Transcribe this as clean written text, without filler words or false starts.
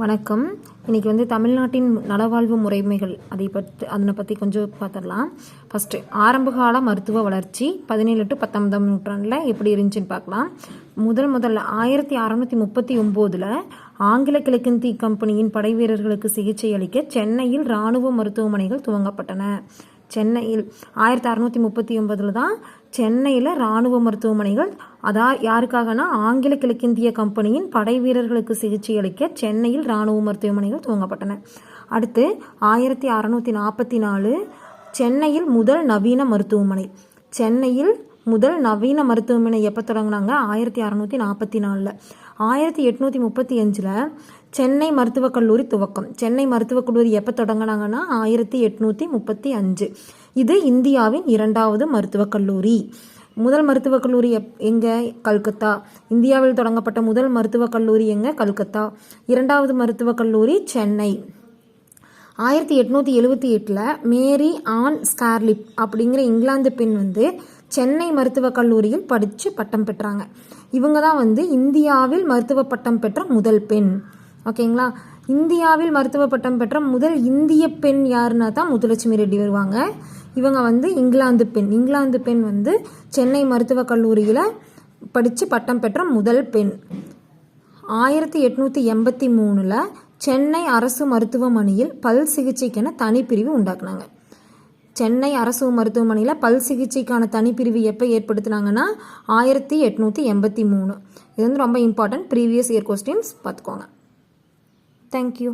வணக்கம். இன்றைக்கி வந்து தமிழ்நாட்டின் நலவாழ்வு முறைமைகள் அதனை பற்றி கொஞ்சம் பார்த்துடலாம். ஃபஸ்ட்டு ஆரம்பகால மருத்துவ வளர்ச்சி 17 to 19ஆம் நூற்றாண்டில் எப்படி இருந்துச்சுன்னு பார்க்கலாம். முதல்ல 1639 ஆங்கில கிழக்கிந்திய கம்பெனியின் படை வீரர்களுக்கு சிகிச்சை அளிக்க சென்னையில் இராணுவ மருத்துவமனைகள் துவங்கப்பட்டன. சென்னையில் 1639 தான் சென்னையில் இராணுவ மருத்துவமனைகள், யாருக்காகனா ஆங்கில கிழக்கிந்திய கம்பெனியின் படை வீரர்களுக்கு சிகிச்சை அளிக்க சென்னையில் இராணுவ மருத்துவமனைகள் துவங்கப்பட்டன. அடுத்து 1644 சென்னையில் முதல் நவீன மருத்துவமனை. சென்னையில் முதல் நவீன மருத்துவமனை எப்போ தொடங்கினாங்க? 1644. 1835 சென்னை மருத்துவக் கல்லூரி துவக்கம். சென்னை மருத்துவக் கல்லூரி எப்போ தொடங்கினாங்கன்னா 1835. இது இந்தியாவின் 2வது மருத்துவக் கல்லூரி. முதல் மருத்துவக் கல்லூரி எங்கே? கல்கத்தா. இந்தியாவில் தொடங்கப்பட்ட முதல் மருத்துவக் கல்லூரி எங்கே? கல்கத்தா. 2வது மருத்துவக் கல்லூரி சென்னை. 1878 மேரி ஆன் ஸ்கார்லிப் அப்படிங்கிற இங்கிலாந்து பெண் வந்து சென்னை மருத்துவக் கல்லூரியில் படித்து பட்டம் பெற்றாங்க. இவங்க தான் வந்து இந்தியாவில் மருத்துவ பட்டம் பெற்ற முதல் பெண். ஓகேங்களா? இந்தியாவில் மருத்துவ பட்டம் பெற்ற முதல் இந்திய பெண் யாருன்னா தான் முத்துலட்சுமி ரெட்டி வருவாங்க. இவங்க வந்து இங்கிலாந்து பெண் வந்து சென்னை மருத்துவக் கல்லூரியில் படித்து பட்டம் பெற்ற முதல் பெண். 1883 சென்னை அரசு மருத்துவமனையில் பல் சிகிச்சைக்கென தனிப்பிரிவு உண்டாக்குனாங்க. சென்னை அரசு மருத்துவமனையில் பல் சிகிச்சைக்கான தனிப்பிரிவு எப்போ ஏற்படுத்தினாங்கன்னா 1883. இது வந்து ரொம்ப இம்பார்ட்டன்ட். ப்ரீவியஸ் இயர் கொஸ்டின்ஸ் பார்த்துக்கோங்க. தேங்க்யூ.